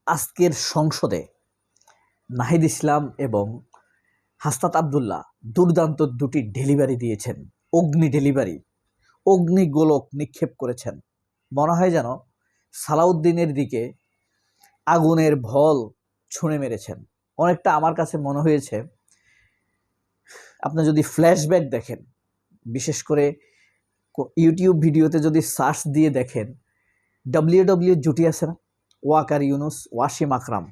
আজকের সংসদে নাহিদ ইসলাম এবং হাসনাত আবদুল্লাহ দুর্দান্ত দুটি ডেলিভারি দিয়েছেন। অগ্নি ডেলিভারি, অগ্নি গোলক নিক্ষেপ করেছেন। মনে হয় যেন সালাউদ্দিনের দিকে আগুনের ভল ছুঁড়ে মেরেছেন। অনেকটা আমার কাছে মনে হয়েছে, আপনি যদি ফ্ল্যাশব্যাক দেখেন, বিশেষ করে ইউটিউব ভিডিওতে যদি সার্চ দিয়ে দেখেন, ডাব্লিউডাব্লিউ জুটি আছে না, ওয়াকার ইউনুস, ওয়াসিম আকরাম,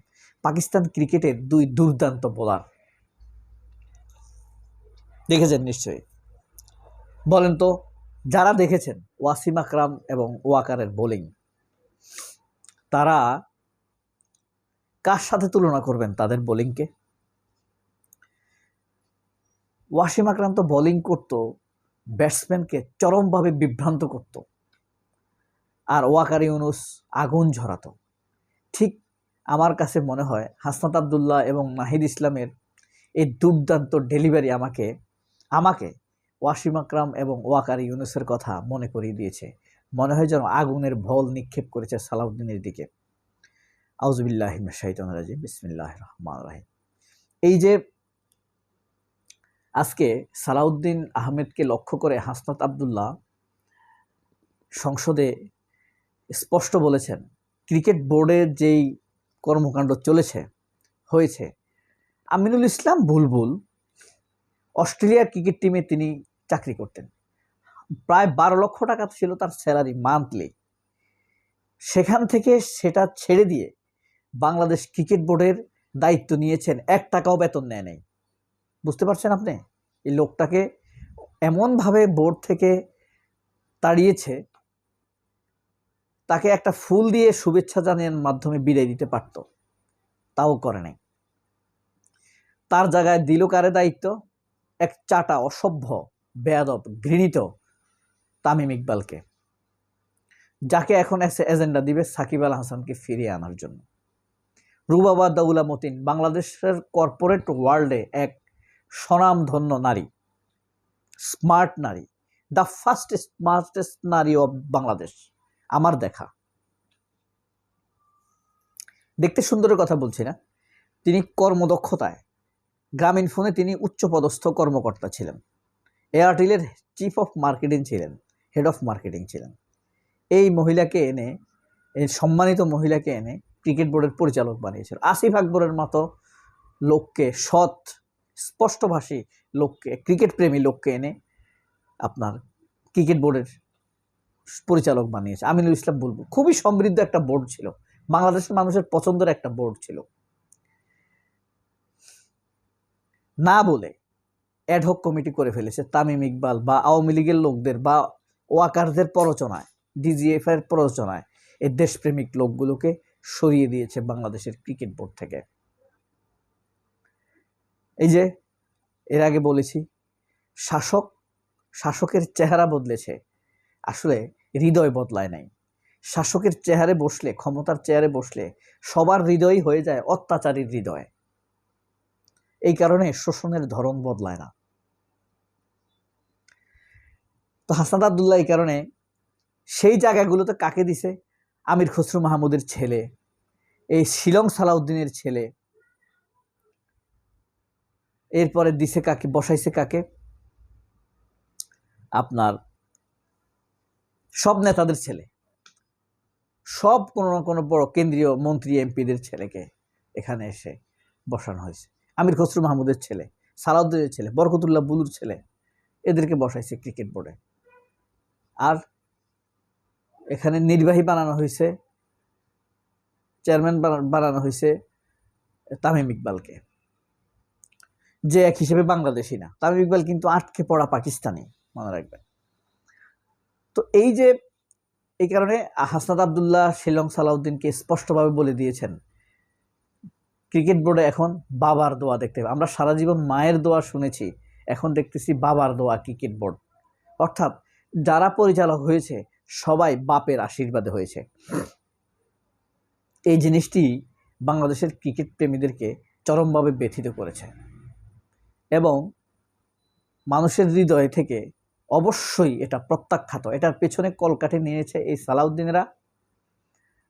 পাকিস্তান ক্রিকেটের দুই দুর্দান্ত বোলার। দেখেছেন নিশ্চয়ই, বলেন তো যারা দেখেছেন ওয়াসিম আকরাম এবং ওয়াকারের বোলিং, তারা কার সাথে তুলনা করবেন তাদের বোলিংকে? ওয়াসিম আকরাম তো বোলিং করতো, ব্যাটসম্যানকে চরমভাবে বিভ্রান্ত করত, আর ওয়াকার ইউনুস আগুন ঝরাতো। ঠিক আমার কাছে মনে হয় হাসনাত আবদুল্লাহ এবং নাহিদ ইসলামের এই দুর্দান্ত ডেলিভারি আমাকে ওয়াসিম আকরাম এবং ওয়াকার ইউনুসের কথা মনে করিয়ে দিয়েছে। মনে হয় যেন আগুনের ভল নিক্ষেপ করেছে সালাউদ্দিনের দিকে। আউযুবিল্লাহি মিনাশ শাইতানির রাজিম, বিসমিল্লাহির রহমানির রহিম। এই যে আজকে সালাউদ্দিন আহমেদকে লক্ষ্য করে হাসনাত আবদুল্লাহ সংসদে স্পষ্ট বলেছেন, ক্রিকেট বোর্ডের যেই কর্মকাণ্ড হয়েছে, আমিনুল ইসলাম বুলবুল অস্ট্রেলিয়ার ক্রিকেট টিমে তিনি চাকরি করতেন। প্রায় 12 লক্ষ টাকা ছিল তার স্যালারি মান্থলি। সেখান থেকে সেটা ছেড়ে দিয়ে বাংলাদেশ ক্রিকেট বোর্ডের দায়িত্ব নিয়েছেন, 1 টাকাও বেতন নেয় নাই। বুঝতে পারছেন আপনি? এই লোকটাকে এমনভাবে বোর্ড থেকে তাড়িয়েছে, তাকে একটা ফুল দিয়ে শুভেচ্ছা জানানোর মাধ্যমে বিদায় দিতে পারত, তাও করে নাই। তার জায়গায় দিল কারে দায়িত্ব? এক চাটা অসভ্য, বেয়াদব, ঘৃণিত তামিম ইকবালকে, যাকে এখন এজেন্ডা দিবে সাকিব আল হাসানকে ফিরিয়ে আনার জন্য। রুবাবা দাউলা মতিন বাংলাদেশের কর্পোরেট ওয়ার্ল্ডে এক স্বনামধন্য নারী, স্মার্ট নারী, দ্য ফার্স্ট স্মার্টেস্ট নারী অফ বাংলাদেশ আমার দেখা। দেখতে সুন্দরের কথা বলছি না, তিনি কর্মদক্ষতায় গ্রামীণ ফোনে তিনি উচ্চপদস্থ কর্মকর্তা ছিলেন, এয়ারটেলের চিফ অফ মার্কেটিং ছিলেন, হেড অফ মার্কেটিং ছিলেন। এই মহিলাকে এনে, এই সম্মানিত মহিলাকে এনে ক্রিকেট বোর্ডের পরিচালক বানিয়েছিল। আসিফ আকবরের মতো লোককে, সৎ স্পষ্টভাষী লোককে, ক্রিকেট প্রেমী লোককে এনে আপনার ক্রিকেট বোর্ডের পরিচালক বানিয়েছে। আমিনুল ইসলাম বুলবুল খুবই সমৃদ্ধ একটা বোর্ড ছিল, বাংলাদেশের মানুষের পছন্দের একটা বোর্ড ছিল। না বলে অ্যাডহক কমিটি করে ফেলেছে তামিম ইকবাল বা আওয়ামী লীগের লোকদের বা ওয়াকারদের প্ররোচনায়, ডিজিএফ এর প্ররোচনায় এই দেশপ্রেমিক লোকগুলোকে সরিয়ে দিয়েছে বাংলাদেশের ক্রিকেট বোর্ড থেকে। এই যে এর আগে বলেছি, শাসকের চেহারা বদলেছে, আসলে হৃদয় বদলায় নাই। শাসকের চেহারে বসলে, ক্ষমতার চেয়ারে বসলে সবার হৃদয় হয়ে যায় অত্যাচারীর হৃদয়। এই কারণে শোষণের ধরন বদলায় না। তো হাসনাত আবদুল্লাহ এই কারণে সেই জায়গাগুলোতে কাকে দিছে? আমির খসরু মাহমুদের ছেলে, এই শিলং সালাউদ্দিনের ছেলে, এরপরে দিছে কাকে, বসাইছে কাকে? আপনার সব নেতাদের ছেলে, সব কোনো না কোনো বড় কেন্দ্রীয় মন্ত্রী এমপিদের ছেলেকে এখানে এসে বসানো হয়েছে। আমির খসরু মাহমুদের ছেলে, সালাউদ্দিনের ছেলে, বরকতুল্লাহ বুলুর ছেলে, এদেরকে বসাইছে ক্রিকেট বোর্ডে। আর এখানে নির্বাহী বানানো হয়েছে, চেয়ারম্যান বানানো হয়েছে তামিম ইকবালকে, যে এক হিসেবে বাংলাদেশি না। তামিম ইকবাল কিন্তু আটকে পড়া পাকিস্তানি, মনে রাখবেন। তো এই কারণে হাসনাত আবদুল্লাহ শিলং সালাউদ্দিনকে স্পষ্টভাবে বলে দিয়েছেন, ক্রিকেট বোর্ডে এখন বাবার দোয়া দেখতে হবে। আমরা সারা জীবন মায়ের দোয়া শুনেছি, এখন দেখতেছি বাবার দোয়া ক্রিকেট বোর্ড। অর্থাৎ যারা পরিচালক হয়েছে সবাই বাপের আশীর্বাদে হয়েছে। এই জিনিসটি বাংলাদেশের ক্রিকেট প্রেমীদেরকে চরমভাবে ব্যথিত করেছে এবং মানুষের হৃদয় থেকে অবশ্যই এটা প্রত্যাখ্যাত। এটার পেছনে কলকাঠি নিয়েছে এই সালাউদ্দিনেরা,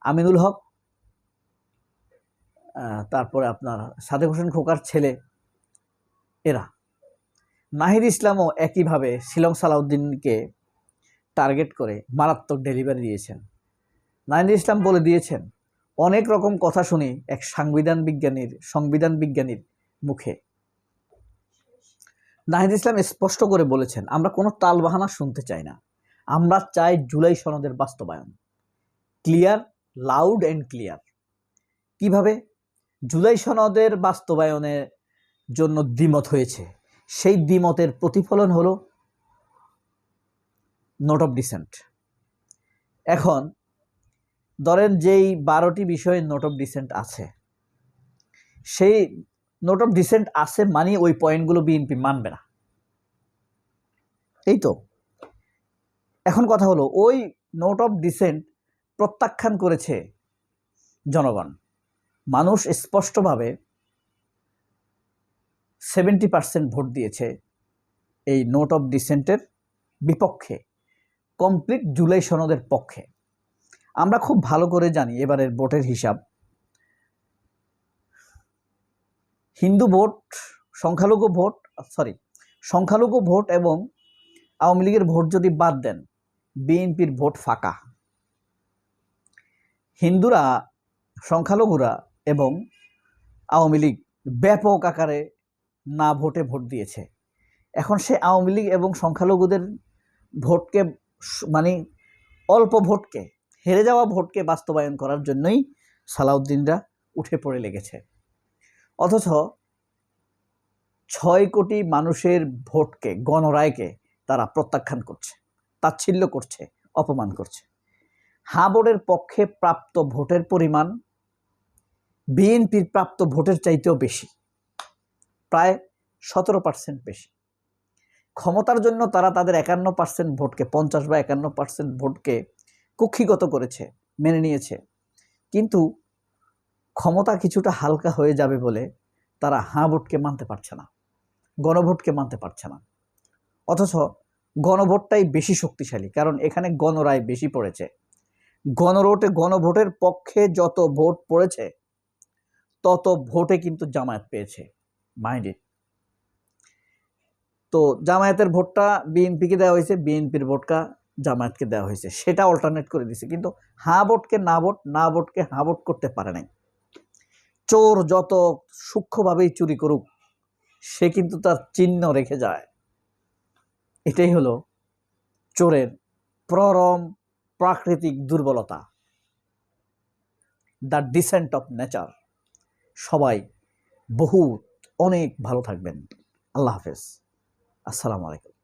আমিনুল হক, তারপরে আপনার সাদেক হোসেন খোকার ছেলে, এরা। নাহিদ ইসলামও একইভাবে শিলং সালাউদ্দিনকে টার্গেট করে মারাত্মক ডেলিভারি দিয়েছেন। নাহিদ ইসলাম বলে দিয়েছেন, অনেক রকম কথা শুনি এক সংবিধান বিজ্ঞানীর মুখে। নাহিদ ইসলাম স্পষ্ট করে বলেছেন, আমরা কোনো তালবাহানা শুনতে চাই না, আমরা চাই জুলাই সনদের বাস্তবায়ন। Clear, loud and clear. কিভাবে? জুলাই সনদের বাস্তবায়নের জন্য দ্বিমত হয়েছে, সেই দ্বিমতের প্রতিফলন হলো নোট অফ ডিসেন্ট। এখন ধরেন যেই 12টি বিষয়ে নোট অফ ডিসেন্ট আছে, সেই নোট অফ ডিসেন্ট আছে মানে ওই পয়েন্টগুলো বিএনপি মানবে না, এই তো। এখন কথা হলো, ওই নোট অফ ডিসেন্ট প্রত্যাখ্যান করেছে জনগণ। মানুষ স্পষ্টভাবে 70% ভোট দিয়েছে এই নোট অফ ডিসেন্টের বিপক্ষে, কমপ্লিট জুলাই সনদের পক্ষে। আমরা খুব ভালো করে জানি এবারের ভোটের হিসাব। হিন্দু ভোট, সংখ্যালঘু ভোট এবং আওয়ামী লীগের ভোট যদি বাদ দেন, বিএনপির ভোট ফাঁকা। হিন্দুরা, সংখ্যালঘুরা এবং আওয়ামী লীগ ব্যাপক আকারে না ভোটে ভোট দিয়েছে। এখন সে আওয়ামী লীগ এবং সংখ্যালঘুদের ভোটকে, মানে অল্প ভোটকে, হেরে যাওয়া ভোটকে বাস্তবায়ন করার জন্যই সালাউদ্দিনরা উঠে পড়ে লেগেছে। অথচ 6 কোটি মানুষের ভোটকে, গণরায়কে তারা প্রত্যাখ্যান করছে, তাচ্ছিল্য করছে, অপমান করছে। হ্যাঁ ভোটের পক্ষে প্রাপ্ত ভোটের পরিমাণ বিএনপির প্রাপ্ত ভোটের চাইতেও বেশি, প্রায় 17% বেশি। ক্ষমতার জন্য তারা তাদের 51% ভোটকে, 50 বা 51% ভোটকে কুক্ষিগত করেছে, মেনে নিয়েছে। কিন্তু ক্ষমতা কিছুটা হালকা হয়ে যাবে বলে তারা হ্যাঁ ভোটকে মানতে পারছে না, গণভোটকে মানতে পারছে না। অথচ গণভোটটাই বেশি শক্তিশালী, কারণ এখানে গণরায় বেশি পড়েছে। গণভোটের পক্ষে যত ভোট পড়েছে তত ভোটে কিন্তু জামায়াত পেয়েছে, মাইন্ড ইট। তো জামায়াতের ভোটটা বিএনপিকে দেওয়া হয়েছে, বিএনপির ভোটটা জামায়াতকে দেওয়া হয়েছে, সেটা অল্টারনেট করে দিয়েছে। কিন্তু হ্যাঁ ভোটকে না ভোট, না ভোটকে হ্যাঁ ভোট করতে পারে নাই। চোর যত সূক্ষ্মভাবেই চুরি করুক, সে কিন্তু তার চিহ্ন রেখে যায়। এটাই হলো চোরের পরম প্রাকৃতিক দুর্বলতা, দ্য ডিসেন্ট অফ নেচার। সবাই অনেক ভালো থাকবেন। আল্লাহ হাফেজ। আসসালামু আলাইকুম।